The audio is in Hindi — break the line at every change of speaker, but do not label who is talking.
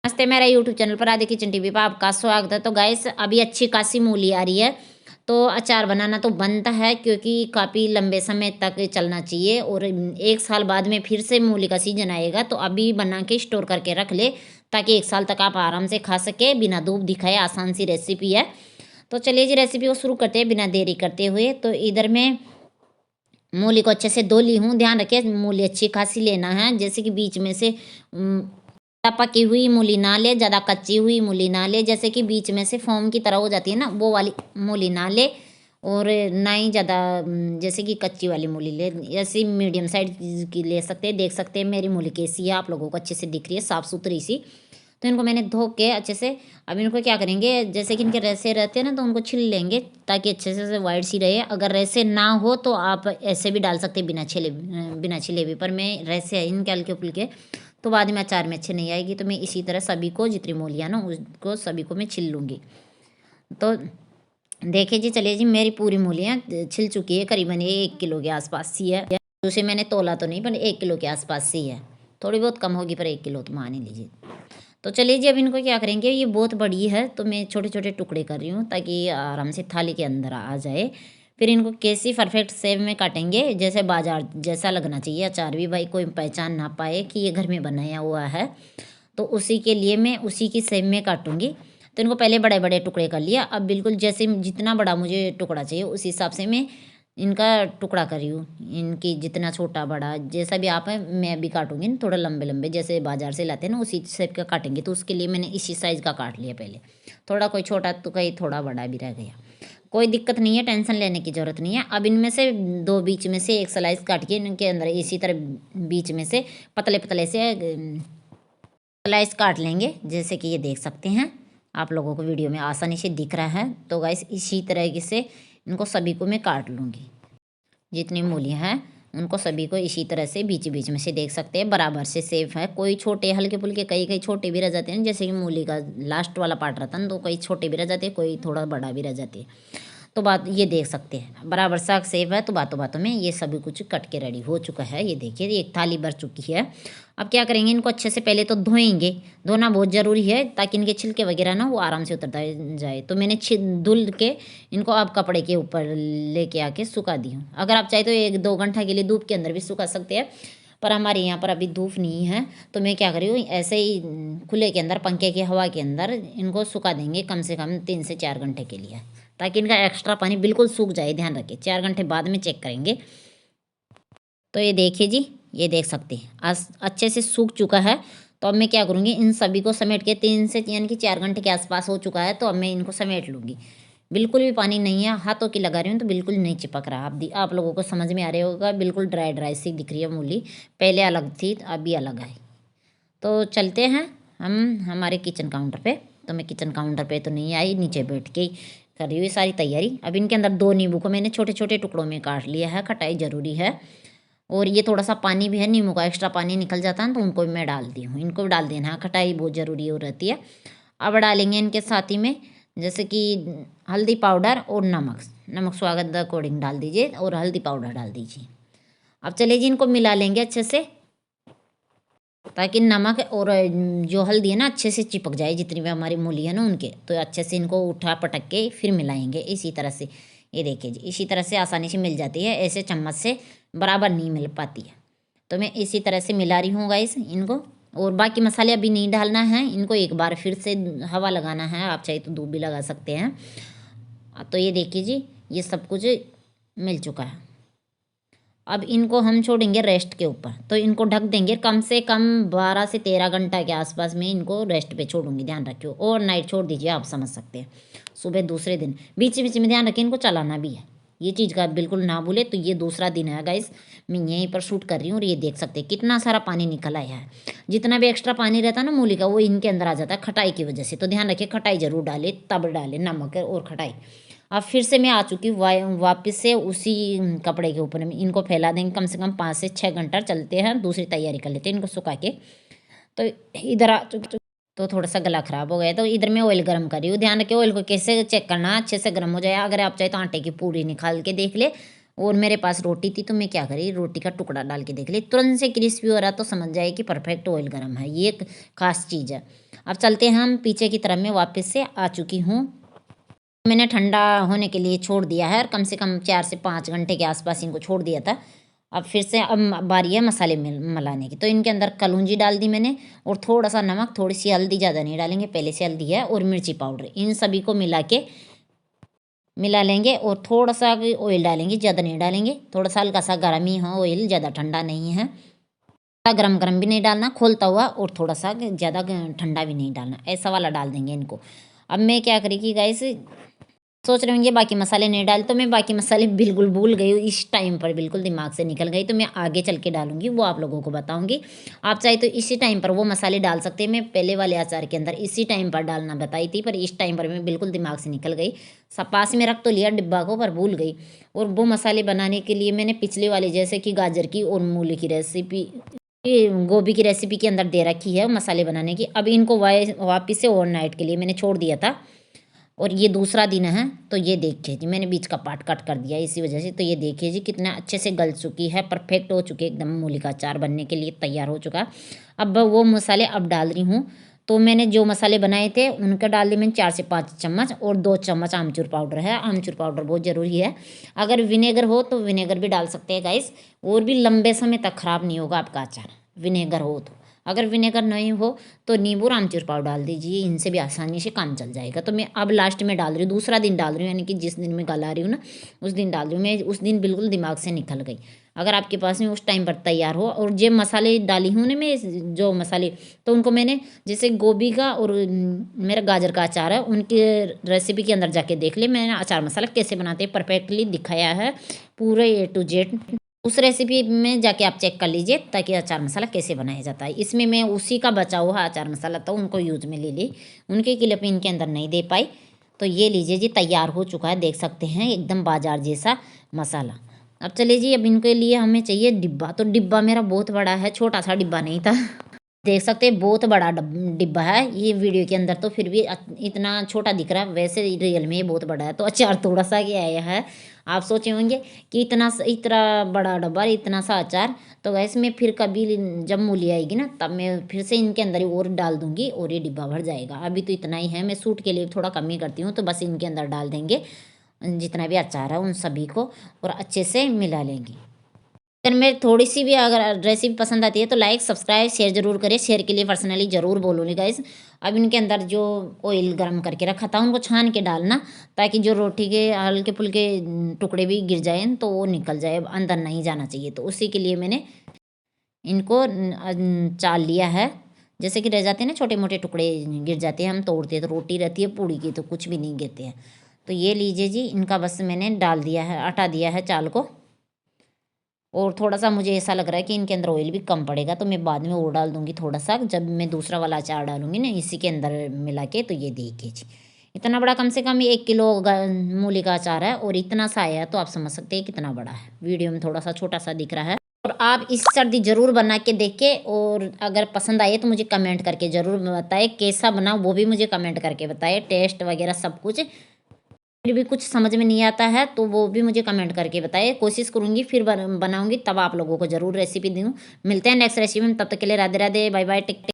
नमस्ते, मेरा यूट्यूब चैनल पर आदि किचन टीवी पर आपका स्वागत है। तो गाइस अभी अच्छी खासी मूली आ रही है, तो अचार बनाना तो बनता है क्योंकि काफ़ी लंबे समय तक चलना चाहिए। और 1 साल बाद में फिर से मूली का सीजन आएगा, तो अभी बना के स्टोर करके रख ले ताकि 1 साल तक आप आराम से खा सके बिना धूप दिखाए। आसान सी रेसिपी है। तो चलिए जी रेसिपी को शुरू करते हैं बिना देरी करते हुए। तो इधर मैं मूली को अच्छे से धो ली हूँ। ध्यान रखिए मूली अच्छी खासी लेना है, जैसे कि बीच में से पकी हुई मूली ना ले, ज़्यादा कच्ची हुई मूली ना ले, जैसे कि बीच में से फोम की तरह हो जाती है ना, वो वाली मूली ना ले। और ना ही ज़्यादा जैसे कि कच्ची वाली मूली ले, ऐसी मीडियम साइज की ले सकते हैं। देख सकते हैं मेरी मूली कैसी है, आप लोगों को अच्छे से दिख रही है, साफ़ सुथरी सी। तो इनको मैंने धो के अच्छे से, अब इनको क्या करेंगे, जैसे कि इनके रेसे रहते हैं ना, तो उनको छिल लेंगे ताकि अच्छे से वाइट सी रहे। अगर रेसे ना हो तो आप ऐसे भी डाल सकते हैं बिना छिले भी, पर मैं रेसे है इनके हल्के फुल्के, तो बाद में अचार में अच्छे नहीं आएगी। तो मैं इसी तरह सभी को, जितनी मूलियाँ ना उसको सभी को मैं छिल लूँगी। तो देखिए जी, चलिए जी मेरी पूरी मूलियाँ छिल चुकी है, करीबन ये 1 किलो के आसपास सी है। उसे मैंने तोला तो नहीं, पर 1 किलो के आसपास सी है। थोड़ी बहुत कम होगी पर 1 किलो तो मान ही लीजिए। तो चलिए जी अब इनको क्या करेंगे, ये बहुत बड़ी है तो मैं छोटे छोटे टुकड़े कर रही हूँ ताकि आराम से थाली के अंदर आ जाए। फिर इनको कैसी परफेक्ट शेप में काटेंगे, जैसे बाजार जैसा लगना चाहिए अचार भी, भाई कोई पहचान ना पाए कि ये घर में बनाया हुआ है। तो उसी के लिए मैं उसी की शेप में काटूंगी। तो इनको पहले बड़े बड़े टुकड़े कर लिया। अब बिल्कुल जैसे जितना बड़ा मुझे टुकड़ा चाहिए उस हिसाब से मैं इनका टुकड़ा कर रही हूँ। इनकी जितना छोटा बड़ा जैसा भी आप है, मैं भी काटूंगी ना थोड़ा लंबे लंबे, जैसे बाजार से लाते हैं ना उसी शेप का काटेंगे। तो उसके लिए मैंने इसी साइज़ का काट लिया पहले। थोड़ा कोई छोटा तो कहीं थोड़ा बड़ा भी रह गया, कोई दिक्कत नहीं है, टेंशन लेने की ज़रूरत नहीं है। अब इनमें से दो बीच में से एक स्लाइस काट के इनके अंदर इसी तरह बीच में से पतले पतले से स्लाइस काट लेंगे, जैसे कि ये देख सकते हैं। आप लोगों को वीडियो में आसानी से दिख रहा है। तो गाइस इसी तरह से इनको सभी को मैं काट लूँगी। जितनी मूलियाँ हैं उनको सभी को इसी तरह से बीच बीच में से देख सकते हैं बराबर से सेफ है। कोई छोटे हल्के फुल्के, कई कई छोटे भी रह जाते हैं, जैसे कि मूली का लास्ट वाला पार्ट रहता है ना, तो कई छोटे भी रह जाते हैं, कोई थोड़ा बड़ा भी रह जाती है। तो बात ये देख सकते हैं बराबर सा सेव है। तो बातों बातों में ये सभी कुछ कट के रेडी हो चुका है। ये देखिए एक थाली भर चुकी है। अब क्या करेंगे, इनको अच्छे से पहले तो धोएंगे। धोना बहुत ज़रूरी है ताकि इनके छिलके वगैरह ना वो आराम से उतर जाए। तो मैंने धुल के इनको अब कपड़े के ऊपर लेके आके सुखा दी हूँ। अगर आप चाहे तो 1-2 घंटा के लिए धूप के अंदर भी सुखा सकते हैं, पर हमारे यहाँ पर अभी धूप नहीं है। तो मैं क्या करी हूँ, ऐसे ही खुले के अंदर पंखे की हवा के अंदर इनको सुखा देंगे कम से कम 3 से 4 घंटे के लिए, ताकि इनका एक्स्ट्रा पानी बिल्कुल सूख जाए। ध्यान रखिए 4 घंटे बाद में चेक करेंगे। तो ये देखिए जी, ये देख सकते हैं अच्छे से सूख चुका है। तो अब मैं क्या करूँगी, इन सभी को समेट के 3 से यानी कि 4 घंटे के आसपास हो चुका है, तो अब मैं इनको समेट लूँगी। बिल्कुल भी पानी नहीं है, हाथों की लगा रही हूँ तो बिल्कुल नहीं चिपक रहा। आप लोगों को समझ में आ रहा होगा, बिल्कुल ड्राई ड्राई सी दिख रही है मूली। पहले अलग थी अभी अलग है। तो चलते हैं हम हमारे किचन काउंटर पे। तो मैं किचन काउंटर पे तो नहीं आई, नीचे बैठ के कर रही हुई सारी तैयारी। अब इनके अंदर 2 नींबू को मैंने छोटे छोटे टुकड़ों में काट लिया है, खटाई ज़रूरी है। और ये थोड़ा सा पानी भी है, नींबू का एक्स्ट्रा पानी निकल जाता है, तो उनको भी मैं डाल दी हूँ। इनको भी डाल देना है, खटाई बहुत ज़रूरी हो रहती है। अब डालेंगे इनके साथ ही में जैसे कि हल्दी पाउडर और नमक। नमक स्वाद अकॉर्डिंग डाल दीजिए और हल्दी पाउडर डाल दीजिए। अब चलिए जी इनको मिला लेंगे अच्छे से, ताकि नमक और जो हल्दी है ना अच्छे से चिपक जाए, जितनी भी हमारी मूली है ना उनके। तो अच्छे से इनको उठा पटक के फिर मिलाएंगे इसी तरह से। ये देखिए जी इसी तरह से आसानी से मिल जाती है, ऐसे चम्मच से बराबर नहीं मिल पाती है। तो मैं इसी तरह से मिला रही हूँ गाइस इनको। और बाकी मसाले अभी नहीं डालना है, इनको एक बार फिर से हवा लगाना है, आप चाहे तो धूप भी लगा सकते हैं। तो ये देखिए जी ये सब कुछ मिल चुका है। अब इनको हम छोड़ेंगे रेस्ट के ऊपर। तो इनको ढक देंगे कम से कम 12 से 13 घंटा के आसपास में इनको रेस्ट पे छोड़ूंगी। ध्यान रखियो और नाइट छोड़ दीजिए, आप समझ सकते हैं। सुबह दूसरे दिन बीच बीच में ध्यान रखिए इनको चलाना भी है, ये चीज़ का बिल्कुल ना भूले। तो ये दूसरा दिन है गाइस, मैं यहीं पर शूट कर रही हूँ और ये देख सकते हैं कितना सारा पानी निकल आया है। जितना भी एक्स्ट्रा पानी रहता है ना मूली का, वो इनके अंदर आ जाता है खटाई की वजह से। तो ध्यान रखिए खटाई जरूर डाले, तब डाले नमक और खटाई। अब फिर से मैं आ चुकी हूँ वापस से उसी कपड़े के ऊपर। इनको फैला देंगे कम से कम 5 से 6 घंटा चलते हैं, दूसरी तैयारी कर लेते हैं इनको सुखा के। तो इधर आ चुकी, तो थोड़ा सा गला ख़राब हो गया, तो इधर मैं ऑयल गर्म कर रही हूँ। ध्यान रखिए ऑयल को कैसे चेक करना, अच्छे से गर्म हो जाए। अगर आप चाहे तो आटे की पूरी निकाल के देख ले और मेरे पास रोटी थी तो मैं क्या करी, रोटी का टुकड़ा डाल के देख ली, तुरंत से क्रिस्पी हो रहा तो समझ जाए कि परफेक्ट ऑयल गर्म है। ये एक खास चीज़ है। अब चलते हैं हम पीछे की तरफ में, वापस से आ चुकी हूँ। मैंने ठंडा होने के लिए छोड़ दिया है और कम से कम 4 से 5 घंटे के आसपास इनको छोड़ दिया था। अब फिर से अब बारी है मसाले मिलाने की। तो इनके अंदर कलौंजी डाल दी मैंने और थोड़ा सा नमक, थोड़ी सी हल्दी, ज़्यादा नहीं डालेंगे, पहले से हल्दी है, और मिर्ची पाउडर, इन सभी को मिला लेंगे और थोड़ा सा ऑयल डालेंगे, ज़्यादा नहीं डालेंगे, थोड़ा सा हल्का सा गर्म ही हो ऑयल, ज़्यादा ठंडा नहीं है, गरम गरम भी नहीं डालना खोलता हुआ, और थोड़ा सा ज़्यादा ठंडा भी नहीं डालना, ऐसा वाला डाल देंगे इनको। अब मैं क्या करेगी गाइस, सोच रहे होंगे बाकी मसाले नहीं डाले, तो मैं बाकी मसाले बिल्कुल भूल गई हूँ इस टाइम पर, बिल्कुल दिमाग से निकल गई, तो मैं आगे चल के डालूंगी, वो आप लोगों को बताऊंगी। आप चाहे तो इसी टाइम पर वो मसाले डाल सकते हैं, मैं पहले वाले अचार के अंदर इसी टाइम पर डालना बताई थी, पर इस टाइम पर मैं बिल्कुल दिमाग से निकल गई। सब पास में रख तो लिया डिब्बा को, पर भूल गई। और वो मसाले बनाने के लिए मैंने पिछले वाले जैसे कि गाजर की और मूली की रेसिपी, गोभी की रेसिपी के अंदर दे रखी है मसाले बनाने की। अब इनको वापिस से ओवरनाइट के लिए मैंने छोड़ दिया था, और ये दूसरा दिन है। तो ये देखिए जी, मैंने बीच का पार्ट कट कर दिया इसी वजह से। तो ये देखिए जी कितना अच्छे से गल चुकी है, परफेक्ट हो चुकी है, एकदम मूली का अचार बनने के लिए तैयार हो चुका। अब वो मसाले अब डाल रही हूँ। तो मैंने जो मसाले बनाए थे उनका डाल दिए मैंने 4 से 5 चम्मच, और 2 चम्मच आमचूर पाउडर है। आमचूर पाउडर बहुत ज़रूरी है। अगर विनेगर हो तो विनेगर भी डाल सकते हैं गाइस, और भी लंबे समय तक ख़राब नहीं होगा आपका अचार, विनेगर हो तो। अगर विनेगर नहीं हो तो नींबू और आमचूर पाउडर डाल दीजिए, इनसे भी आसानी से काम चल जाएगा। तो मैं अब लास्ट में डाल रही हूँ, दूसरा दिन डाल रही हूँ, यानी कि जिस दिन मैं गला रही हूँ ना उस दिन डाल रही हूँ। मैं उस दिन बिल्कुल दिमाग से निकल गई। अगर आपके पास में उस टाइम पर तैयार हो, और जो मसाले डाली हूँ ना मैं, जो मसाले, तो उनको मैंने जैसे गोभी का और मेरा गाजर का अचार है, उनके रेसिपी के अंदर जाके देख ले, मैंने अचार मसाला कैसे बनाते हैं परफेक्टली दिखाया है, पूरे A to Z। उस रेसिपी में जाके आप चेक कर लीजिए ताकि अचार मसाला कैसे बनाया जाता है। इसमें मैं उसी का बचा हुआ अचार मसाला था उनको यूज में ले ली, उनके क्लिप इनके अंदर नहीं दे पाई। तो ये लीजिए जी, तैयार हो चुका है, देख सकते हैं एकदम बाजार जैसा मसाला। अब चलिए जी, अब इनके लिए हमें चाहिए डिब्बा। तो डिब्बा मेरा बहुत बड़ा है, छोटा सा डिब्बा नहीं था। देख सकते हैं बहुत बड़ा डिब्बा है ये वीडियो के अंदर, तो फिर भी इतना छोटा दिख रहा है, वैसे रियल में ये बहुत बड़ा है। तो अचार थोड़ा सा क्या आया है, आप सोचे होंगे कि इतना बड़ा डब्बा, इतना सा अचार। तो वैसे में फिर कभी जब मूली आएगी ना तब मैं फिर से इनके अंदर ही और डाल दूंगी और ये डिब्बा भर जाएगा। अभी तो इतना ही है, मैं सूट के लिए थोड़ा कम ही करती हूँ, तो बस इनके अंदर डाल देंगे जितना भी अचार है उन सभी को, और अच्छे से मिला लेंगे। अगर मैं थोड़ी सी भी अगर रेसिपी पसंद आती है तो लाइक सब्सक्राइब शेयर जरूर करें। शेयर के लिए पर्सनली ज़रूर बोलूँगी गाइस। अब इनके अंदर जो ऑयल गर्म करके रखा था उनको छान के डालना, ताकि जो रोटी के हल्के फुल्के टुकड़े भी गिर जाए तो वो निकल जाए, अंदर नहीं जाना चाहिए। तो उसी के लिए मैंने इनको चाल लिया है। जैसे कि रह जाते हैं ना छोटे मोटे टुकड़े गिर जाते हैं, हम तोड़ते हैं तो रोटी रहती है पूड़ी की, तो कुछ भी नहीं गिरते हैं। तो ये लीजिए जी, इनका बस मैंने डाल दिया है, हटा दिया है चाल को। और थोड़ा सा मुझे ऐसा लग रहा है कि इनके अंदर ऑयल भी कम पड़ेगा, तो मैं बाद में और डाल दूंगी थोड़ा सा, जब मैं दूसरा वाला अचार डालूंगी ना इसी के अंदर मिला के। तो ये देखिए जी, इतना बड़ा, कम से कम 1 किलो मूली का अचार है, और इतना सा आया है, तो आप समझ सकते हैं कितना बड़ा है। वीडियो में थोड़ा सा छोटा सा दिख रहा है। और आप इस सर्दी ज़रूर बना के देखें, और अगर पसंद आए तो मुझे कमेंट करके ज़रूर बताएं कैसा बना, वो भी मुझे कमेंट करके बताएं, टेस्ट वगैरह सब कुछ। फिर भी कुछ समझ में नहीं आता है तो वो भी मुझे कमेंट करके बताइए, कोशिश करूँगी फिर बनाऊँगी, तब आप लोगों को ज़रूर रेसिपी दूँ। मिलते हैं नेक्स्ट रेसिपी में, तब तक के लिए Radhe Radhe, bye bye, take.